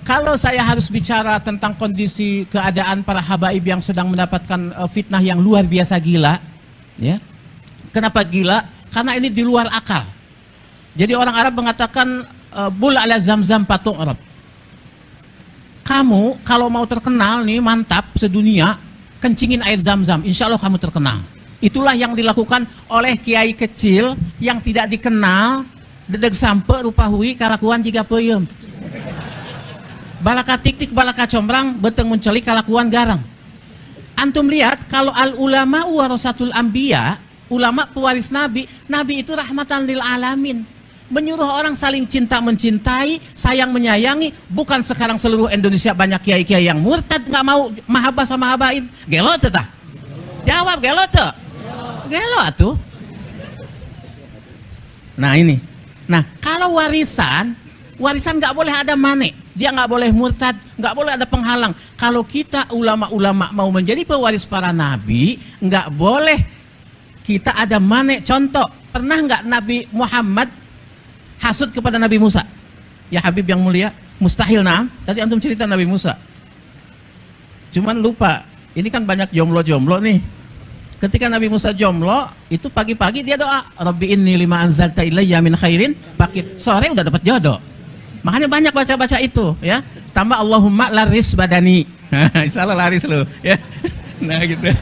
kalau saya harus bicara tentang kondisi keadaan para habaib yang sedang mendapatkan fitnah yang luar biasa gila, ya. Kenapa gila? Karena ini di luar akal. Jadi orang Arab mengatakan bul ala zamzam patung Arab. Kamu kalau mau terkenal nih mantap sedunia, kencingin air zam-zam, insya Allah kamu terkenal. Itulah yang dilakukan oleh kiai kecil yang tidak dikenal, dedeg sampe rupa hui kalakuan jika peyem. Balaka tik-tik balaka combrang beteng mencelik kalakuan garang. Antum lihat kalau al ulama warasatul anbiya, ulama pewaris nabi, nabi itu rahmatan lil alamin. Menyuruh orang saling cinta mencintai, sayang menyayangi. Bukan sekarang seluruh Indonesia banyak kiai-kiai yang murtad, nggak mau mahabbah sama habaib. Gelo tetah? Jawab gelo tuh. Gelo atuh. Nah ini. Nah kalau warisan nggak boleh ada mane. Dia nggak boleh murtad, nggak boleh ada penghalang. Kalau kita ulama-ulama mau menjadi pewaris para nabi, nggak boleh kita ada mane. Contoh, pernah nggak Nabi Muhammad hasud kepada Nabi Musa? Ya Habib yang mulia, mustahil. Nah, tadi antum cerita Nabi Musa. Cuman lupa, ini kan banyak jomblo-jomblo nih. Ketika Nabi Musa jomblo, itu pagi-pagi dia doa, Rabbi inni lima anzalta ilayya min khairin, pagi sore udah dapat jodoh. Makanya banyak baca-baca itu, ya. Tambah Allahumma laris badani. Salah laris lu, ya. Nah, gitu.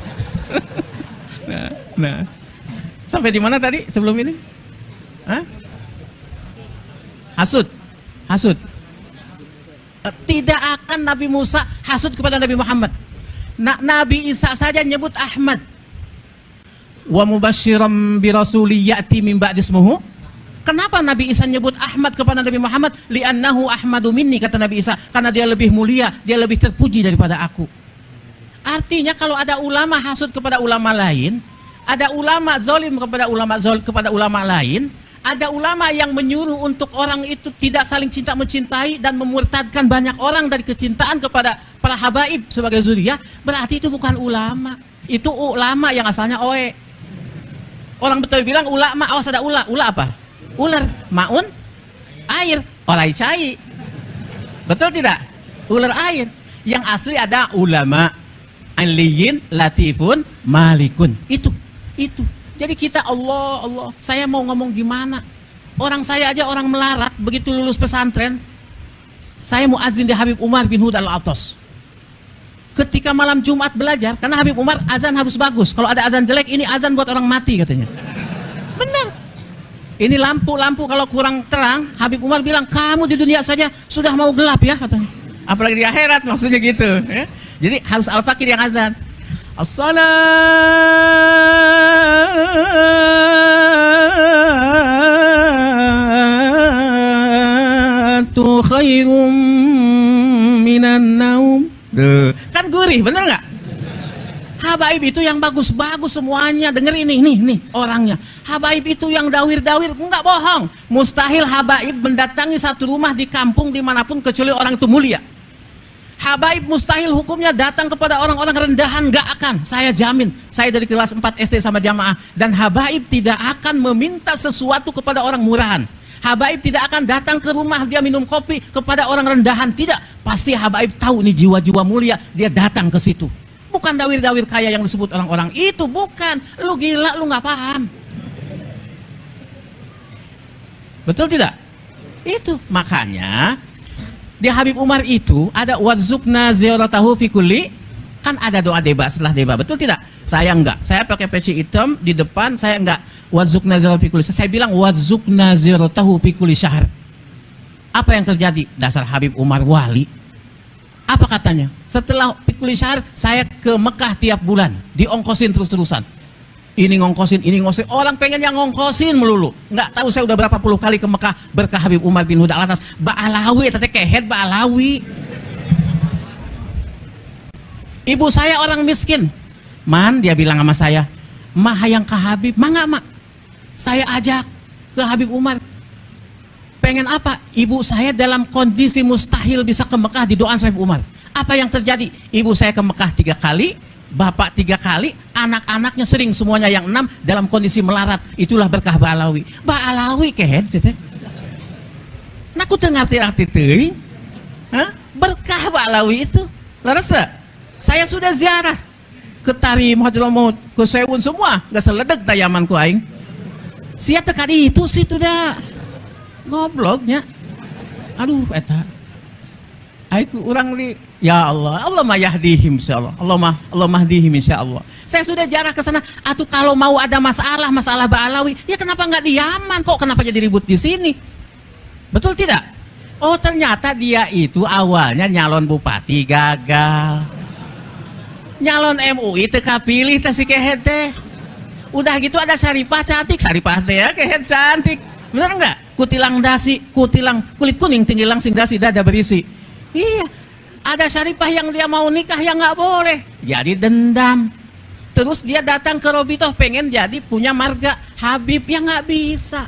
Nah. Sampai di mana tadi sebelum ini? Hah? Hasud. Tidak akan Nabi Musa hasud kepada Nabi Muhammad. Nabi Isa saja nyebut Ahmad. Wa mubasysyiram bi rasulin ya'ti min ba'di ismuhu. Kenapa Nabi Isa nyebut Ahmad kepada Nabi Muhammad? Li'annahu ahmadu minni, kata Nabi Isa, karena dia lebih mulia, dia lebih terpuji daripada aku. Artinya kalau ada ulama hasud kepada ulama lain, ada ulama zalim kepada ulama lain, ada ulama yang menyuruh untuk orang itu tidak saling cinta mencintai dan memurtadkan banyak orang dari kecintaan kepada para habaib sebagai zuriyah, berarti itu bukan ulama. Itu ulama yang asalnya oe. Orang Betawi bilang ulama, awas ada ula. Ula apa? Ular. Maun air, olai cai. Betul tidak? Ular air. Yang asli ada ulama, aliyin, latifun, malikun. Itu. Jadi kita Allah, saya mau ngomong gimana? Orang saya aja orang melarat, begitu lulus pesantren, saya mau azin di Habib Umar bin Hud al-Atas. Ketika malam Jumat belajar, karena Habib Umar azan harus bagus. Kalau ada azan jelek, ini azan buat orang mati katanya. Benar. Ini lampu kalau kurang terang, Habib Umar bilang, kamu di dunia saja sudah mau gelap ya katanya. Apalagi di akhirat, maksudnya gitu. Ya? Jadi harus al-fakir yang azan. As-salatu khairum minan naum. Kan gurih, bener nggak? Habaib itu yang bagus-bagus semuanya. Denger ini, nih orangnya. Habaib itu yang dawir-dawir, nggak bohong. Mustahil habaib mendatangi satu rumah di kampung dimanapun kecuali orang itu mulia. Habaib mustahil hukumnya datang kepada orang-orang rendahan, nggak akan. Saya jamin, saya dari kelas 4 SD sama jamaah. Dan habaib tidak akan meminta sesuatu kepada orang murahan. Habaib tidak akan datang ke rumah dia minum kopi kepada orang rendahan. Tidak, pasti habaib tahu nih jiwa-jiwa mulia, dia datang ke situ. Bukan dawir-dawir kaya yang disebut orang-orang itu, bukan. Lu gila, lu nggak paham. Betul tidak? Itu makanya di Habib Umar itu ada wazukna ziyaratahu fi kulli, kan ada doa deba setelah deba, betul tidak? Saya enggak, saya pakai peci hitam di depan, saya enggak wazukna ziyaratahu fi kulli, saya bilang wazukna ziyaratahu fi kulli syahr. Apa yang terjadi? Dasar Habib Umar wali. Apa katanya? Setelah fi kulli syahr saya ke Mekah tiap bulan, diongkosin terus-terusan. Ini ngongkosin, orang pengen yang ngongkosin melulu. Nggak tahu saya udah berapa puluh kali ke Mekah berkah Habib Umar bin Hud al-Atas. Ba'alawi, tadi kehet Ba'alawi. Ibu saya orang miskin. Man, dia bilang sama saya, mah yang ke Habib, mah nggak mak. Saya ajak ke Habib Umar. Pengen apa? Ibu saya dalam kondisi mustahil bisa ke Mekah didoain sama Habib Umar. Apa yang terjadi? Ibu saya ke Mekah 3 kali. Bapak 3 kali, anak-anaknya sering semuanya yang 6 dalam kondisi melarat. Itulah berkah Ba'alawi. Ba'alawi kehed sih teh. Nah aku teu ngarti-arti teuing. Alawi itu. Laras saya sudah ziarah ke Tarim, Hadrah Maut, ke Sewun semua, nggak seledek tayaman ku aing. Sia tekadi itu sih tuh dah gobloknya. Aduh eta. Aku orang li, ya Allah, Allah mah yahdihim insyaallah. Allah mahdihim insyaallah. Saya sudah jarah ke sana. Atuh kalau mau ada masalah Ba'alawi, ya kenapa nggak di Yaman? Kok kenapa jadi ribut di sini? Betul tidak? Oh ternyata dia itu awalnya nyalon bupati gagal. Nyalon MUI teka pilih teh si kehet teh. Udah gitu ada Syarifah cantik, Syarifah teh ya kehet cantik. Bener enggak? Kutilang dasi, kutilang kulit kuning tinggi langsing dasi dada berisi. Iya, ada Syarifah yang dia mau nikah yang nggak boleh, jadi dendam. Terus dia datang ke Robitoh pengen jadi punya marga Habib yang nggak bisa,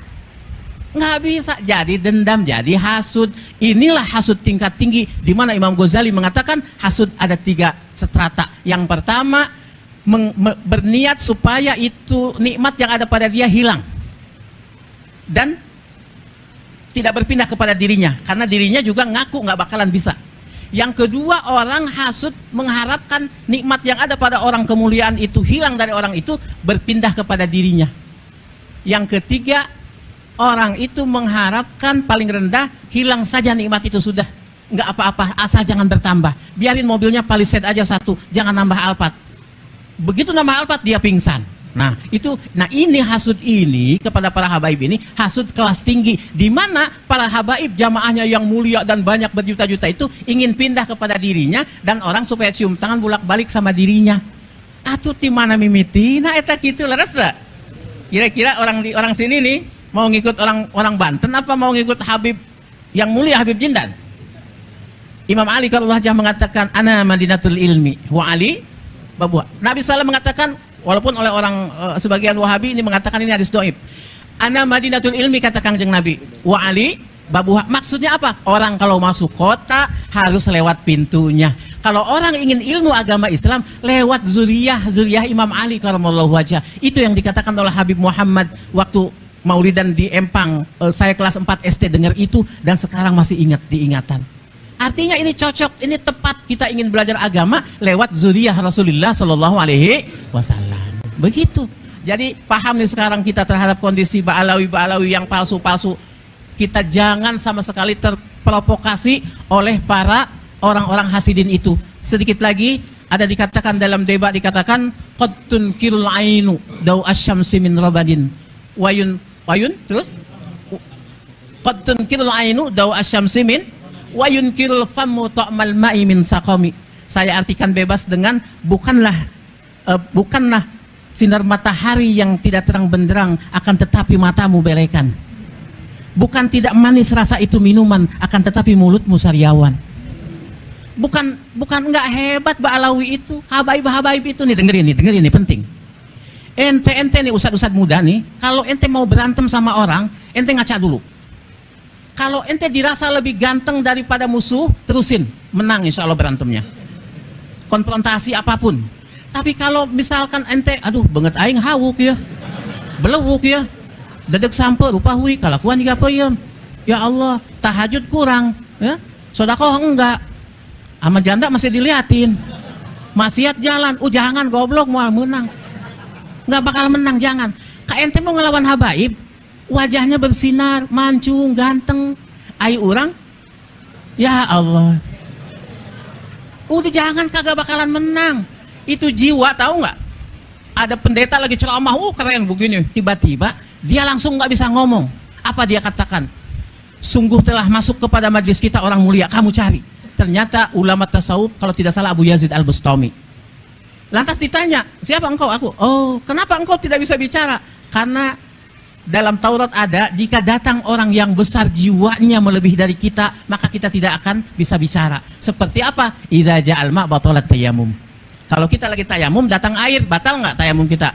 jadi dendam, jadi hasud. Inilah hasud tingkat tinggi, di mana Imam Ghazali mengatakan hasud ada 3 strata. Yang pertama berniat supaya itu nikmat yang ada pada dia hilang dan tidak berpindah kepada dirinya, karena dirinya juga ngaku nggak bakalan bisa. Yang kedua, orang hasud mengharapkan nikmat yang ada pada orang kemuliaan itu hilang dari orang itu, berpindah kepada dirinya. Yang ketiga, orang itu mengharapkan paling rendah hilang saja nikmat itu sudah, nggak apa-apa, asal jangan bertambah. Biarin mobilnya Palisade aja 1, jangan nambah Alphard. Begitu nambah Alphard dia pingsan. Nah ini hasud ini kepada para habaib ini hasud kelas tinggi, di mana para habaib jamaahnya yang mulia dan banyak berjuta-juta itu ingin pindah kepada dirinya dan orang supaya cium tangan bolak-balik sama dirinya. Atuh di mana mimitina eta kitu laras da? Kira-kira orang sini nih mau ngikut orang Banten apa mau ngikut Habib yang mulia Habib Jindan? Imam Ali karullah jah mengatakan ana madinatul ilmi wa Ali babuha. Nabi SAW mengatakan, walaupun oleh orang sebagian Wahabi ini mengatakan ini hadis dhaif. Ana madinatul ilmi kata Kangjeng Nabi, wa Ali babuha. Maksudnya apa? Orang kalau masuk kota harus lewat pintunya. Kalau orang ingin ilmu agama Islam lewat zuriyah Imam Ali karramallahu wajhah. Itu yang dikatakan oleh Habib Muhammad waktu Maulidan di Empang. Saya kelas 4 SD dengar itu dan sekarang masih ingat diingatan. Artinya ini cocok, ini tepat kita ingin belajar agama lewat zuriyah Rasulullah Shallallahu Alaihi Wasallam. Begitu. Jadi paham nih sekarang kita terhadap kondisi Ba'alawi yang palsu-palsu. Kita jangan sama sekali terprovokasi oleh para orang-orang hasidin itu. Sedikit lagi ada dikatakan dalam debat dikatakan qad tunkirul ainu daw asyamsi min rabadin wayun terus qad tunkirul ainu daw asyamsi min wa yunkirul fammu ta'mal ma'i min saqami. Saya artikan bebas dengan bukanlah sinar matahari yang tidak terang benderang akan tetapi matamu belekan. Bukan tidak manis rasa itu minuman akan tetapi mulutmu sariawan. Bukan enggak hebat Ba'alawi itu, habaib itu nih, dengerin nih penting. Ente nih ustad muda nih, kalau ente mau berantem sama orang, ente ngaca dulu. Kalau ente dirasa lebih ganteng daripada musuh, terusin, menang insya Allah berantemnya. Konfrontasi apapun. Tapi kalau misalkan ente, aduh banget aing hawuk ya, belewuk ya, dedek sampai rupa hui, kalakuan juga peyem. Ya Allah, tahajud kurang, ya, sodakoh enggak, sama janda masih diliatin, maksiat jalan, jangan goblok mau menang, nggak bakal menang jangan. Ka ente mau ngelawan habaib, wajahnya bersinar, mancung, ganteng, ayu orang, ya Allah, udah jangan, kagak bakalan menang. Itu jiwa, tahu nggak? Ada pendeta lagi ceramah, keren begini, tiba-tiba dia langsung nggak bisa ngomong. Apa dia katakan? Sungguh telah masuk kepada majlis kita orang mulia, kamu cari. Ternyata ulama tasawuf, kalau tidak salah Abu Yazid Al-Bustami. Lantas ditanya, siapa engkau? Aku. Oh, kenapa engkau tidak bisa bicara? Karena dalam Taurat ada, jika datang orang yang besar jiwanya melebihi dari kita, maka kita tidak akan bisa bicara. Seperti apa? Idza ja'al ma' batalat tayammum. Kalau kita lagi tayamum, datang air, batal nggak tayamum kita?